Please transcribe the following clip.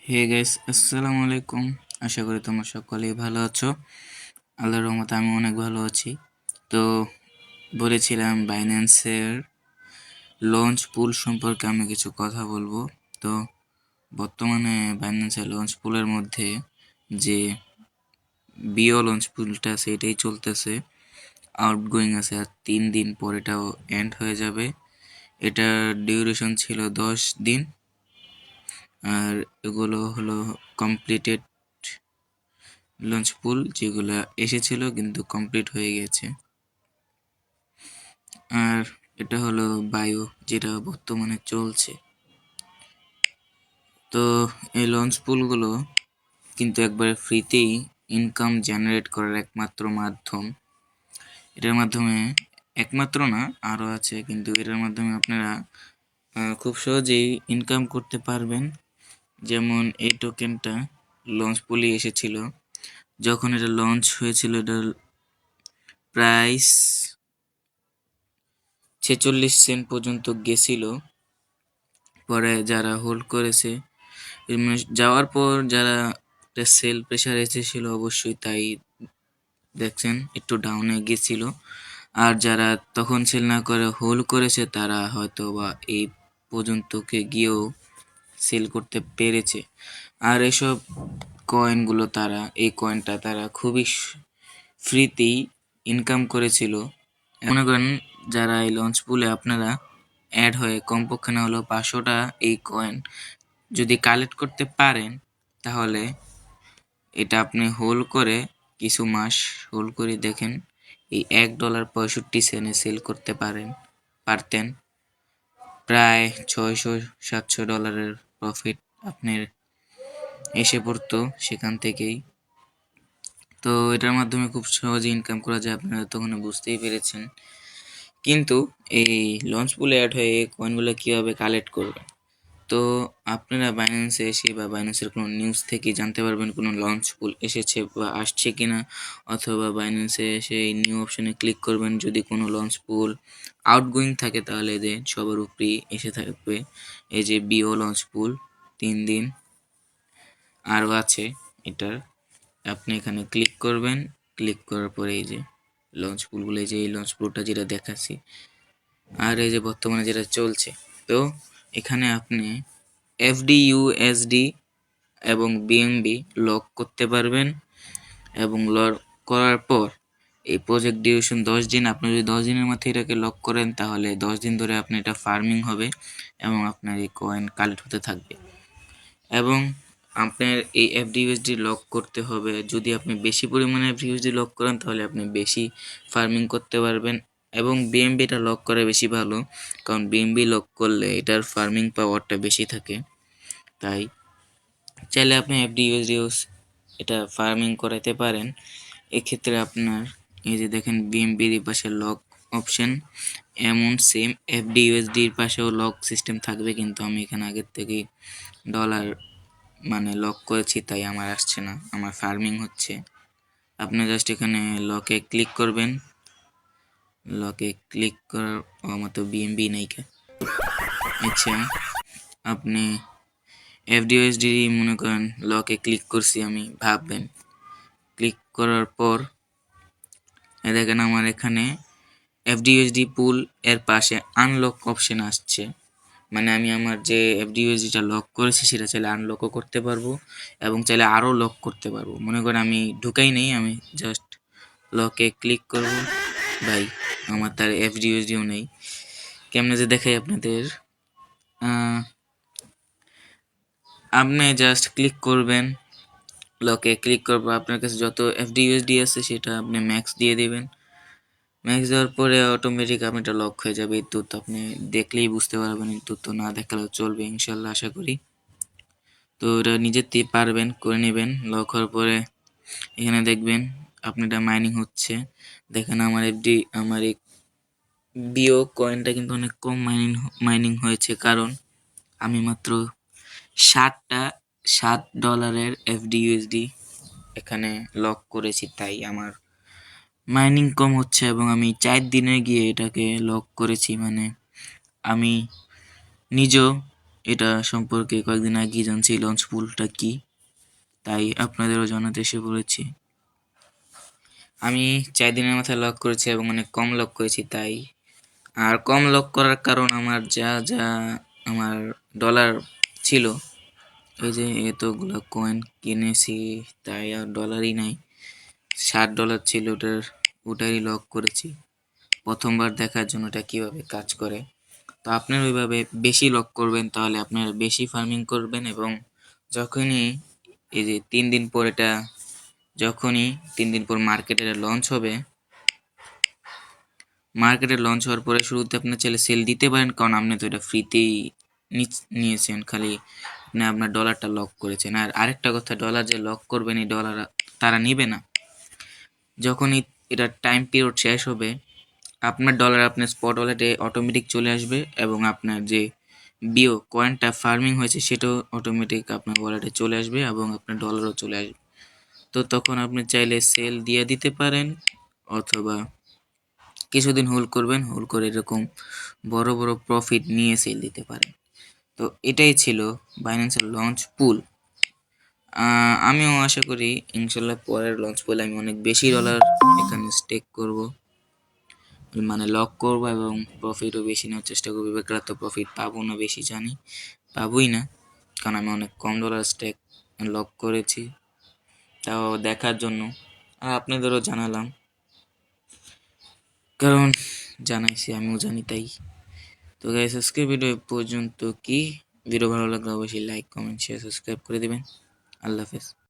Hey guys, আসসালামু আলাইকুম। আশা করি তোমরা সকলেই ভালো আছো। আল্লাহর রহমতে আমি অনেক ভালো আছি। তো বলেছিলাম বাইন্যান্সের লঞ্চ পুল সম্পর্কে আমি কিছু কথা বলবো। তো বর্তমানে বাইন্যান্সের লঞ্চ পুলের মধ্যে যে লঞ্চ পুলটা সেটাই চলতেছে, আউটগোয়িং আছে, আর 3 দিন পর এটাও এন্ড হয়ে যাবে। এটার ডিউরেশন ছিল 10 দিন, আর এগুলো হলো কমপ্লিটেড লঞ্চ পুল যেগুলো এসেছিল কিন্তু কমপ্লিট হয়ে গেছে। আর এটা হলো বায়ো, যেটা বর্তমানে চলছে। তো এই লঞ্চ পুলগুলো কিন্তু একবারে ফ্রিতেই ইনকাম জেনারেট করার একমাত্র মাধ্যম। এটার মাধ্যমে একমাত্র না, আরও আছে, কিন্তু এটার মাধ্যমে আপনারা খুব সহজেই ইনকাম করতে পারবেন। যেমন এই টোকেনটা লঞ্চ পুলে এসেছিল, যখন এটা লঞ্চ হয়েছিল এটার প্রাইস 46 সেন্ট পর্যন্ত গেছিল। পরে যারা হোল্ড করেছে, যাওয়ার পর যারা সেল প্রেশার এসেছিল অবশ্যই তাই দেখছেন একটু ডাউনে গেছিল। আর যারা তখন সেল না করে হোল্ড করেছে তারা হয়তো বা এই পর্যন্তকে গিয়েও সেল করতে পেরেছে। আর এসব কয়েনগুলো এই কয়েনটা তারা খুবই ফ্রিতেই ইনকাম করেছিল। মনে করেন যারা এই লঞ্চ পুলে আপনারা অ্যাড হয়ে কমপক্ষে না হলেও 500টা এই কয়েন যদি কালেক্ট করতে পারেন, তাহলে এটা আপনি হোল্ড করে কিছু মাস হোল্ড করে দেখেন, এই $1.65 সেল করতে পারতেন। প্রায় $600-700 প্রফিট আপনার এসে পড়তো সেখান থেকেই। তো এটার মাধ্যমে খুব সহজে ইনকাম করা যায়, আপনারা তখন বুঝতেই পেরেছেন। কিন্তু এই লঞ্চ পুলে অ্যাড হয়ে এই কয়েনগুলো কীভাবে কালেক্ট করবেন? তো আপনারা বাইন্যান্সে এসে বা বাইন্যান্সের কোনো নিউজ থেকে জানতে পারবেন কোনো লঞ্চ পুল এসেছে বা আসছে কিনা, অথবা বাইন্যান্সে এসে এই নিউ অপশনে ক্লিক করবেন। যদি কোনো লঞ্চ পুল আউটগোয়িং থাকে তাহলে যে সবার উপরেই এসে থাকবে এই যে লঞ্চ পুল 3 দিন আরও আছে এটার। আপনি এখানে ক্লিক করবেন, ক্লিক করার পরে এই যে লঞ্চ পুলগুলো, এই যে এই লঞ্চ পুলটা যেটা দেখাচ্ছি আর এই যে বর্তমানে যেটা চলছে। তো এখানে আপনি FDUSD এবং BNB লক করতে পারবেন, এবং লক করার পর এই প্রজেক্ট ডিউরেশন 10 দিন। আপনি যদি 10 দিনের মধ্যে এটাকে লক করেন তাহলে 10 দিন ধরে আপনি এটা ফার্মিং হবে এবং আপনার এই কয়েন কালেক্ট হতে থাকবে। এবং আপনার এই FDUSD লক করতে হবে, যদি আপনি বেশি পরিমাণে FDUSD লক করেন তাহলে আপনি বেশি ফার্মিং করতে পারবেন। এবং BNBটা লক করে বেশি ভালো, কারণ BNB লক করলে এটার ফার্মিং পাওয়ারটা বেশি থাকে। তাই চাইলে আপনি FDUSD এটা ফার্মিং করাতে পারেন। এক্ষেত্রে আপনার এই যে দেখেন BNBর পাশে লক অপশন, এমন সেম FDUSDর পাশেও লক সিস্টেম থাকবে, কিন্তু আমি এখানে আগের থেকেই ডলার লক করেছি তাই আমার আসছে না, আমার ফার্মিং হচ্ছে। আপনি জাস্ট এখানে লকে ক্লিক করবেন, লকে ক্লিক করার আমার তো BNB নেই। আচ্ছা, আপনি FDUSD মনে করেন লকে ক্লিক করছি আমি, ভাববেন ক্লিক করার পর দেখেন আমার এখানে FDUSD পুল এর পাশে আনলক অপশন আসছে। আমি আমার যে FDUSDটা লক করেছি সেটা চাইলে আনলকও করতে পারবো এবং চাইলে আরও লক করতে পারবো। মনে করেন আমি ঢুকাই নেই, আমি জাস্ট লকে ক্লিক করব। ভাই আমার তার FDUSDও নেই। কেমনে যে দেখাই আপনাদের, আপনি জাস্ট ক্লিক করবেন, লকে ক্লিক করবো, আপনার কাছে যত FDUSD আছে সেটা আপনি ম্যাক্স দিয়ে দেবেন। ম্যাক্স দেওয়ার পরে অটোমেটিক আপনারটা লক হয়ে যাবে। এই তথ্য আপনি দেখলেই বুঝতে পারবেন, এই তথ্য না দেখালেও চলবে ইনশাল্লাহ, আশা করি। তো এটা নিজেতেই পারবেন, করে নেবেন। লক হওয়ার পরে এখানে দেখবেন আপনারটা মাইনিং হচ্ছে। দেখেন আমার এই বিও কয়েনটা কিন্তু অনেক কম মাইনিং হয়েছে, কারণ আমি মাত্র 7 ডলারের FDUSD এখানে লক করেছি, তাই আমার মাইনিং কম হচ্ছে। এবং আমি 4 দিনে গিয়ে এটাকে লক করেছি, আমি নিজেও এটা সম্পর্কে কয়েকদিন আগেই জানছি লঞ্চ পুলটা কি, তাই আপনাদেরও জানাতে এসে পড়েছি। আমি 4 দিনের মাথায় লক করেছি এবং অনেক কম লক করেছি, তাই আর কম লক করার কারণ আমার যা যা আমার ডলার ছিল, এই যে এতগুলো কয়েন কিনেছি তাই আর ডলারই নাই। $60 ছিল, ওটারই লক করেছি প্রথমবার দেখার জন্য এটা কিভাবে কাজ করে। তো আপনার ওইভাবে বেশি লক করবেন, তাহলে আপনার বেশি ফার্মিং করবেন এবং যখনই এই যে 3 দিন পর যখনই 3 দিন পর মার্কেটে লঞ্চ হবে, মার্কেটে লঞ্চ হওয়ার পরে শুরুতে আপনার চাইলে সেল দিতে পারেন, কারণ আপনি তো এটা ফ্রিতেই নিয়েছেন, খালি আপনি আপনার ডলারটা লক করেছেন। আর আরেকটা কথা, ডলার যে লক করবেন এই ডলার তারা নিবে না। যখনই এটা টাইম পিরিয়ড শেষ হবে, আপনার ডলার আপনার স্পট ওয়ালেটে অটোমেটিক চলে আসবে এবং আপনার যে বিও কয়েনটা ফার্মিং হয়েছে সেটাও অটোমেটিক আপনার ওয়ালেটে চলে আসবে এবং আপনার ডলারও চলে আসবে। তো তখন আপনি চাইলে সেল দিয়ে দিতে পারেন অথবা কিছুদিন হোল্ড করবেন, হোল্ড করে এরকম বড় বড় প্রফিট নিয়ে সেল দিতে পারেন। তো এটাই ছিল বাইন্যান্সের লঞ্চ পুল। আমিও আশা করি ইনশাল্লাহ পরের লঞ্চ পুলে আমি অনেক বেশি ডলার এখানে স্টেক করব, মানে লক করব এবং প্রফিটও বেশি নেওয়ার চেষ্টা করবো। বেকার তো প্রফিট পাবো না, বেশি জানি পাবোই না, কারণ আমি অনেক কম ডলার স্টেক লক করেছি। তাও দেখার জন্য আর আপনাদেরও জানালাম, কারণ জানাইছি আমিও জানি তাই। তো গাইস আজকের ভিডিও পর্যন্ত। কি ভিডিও ভালো লাগলে অবশ্যই লাইক কমেন্ট শেয়ার সাবস্ক্রাইব করে দিবেন। আল্লাহ হাফেজ।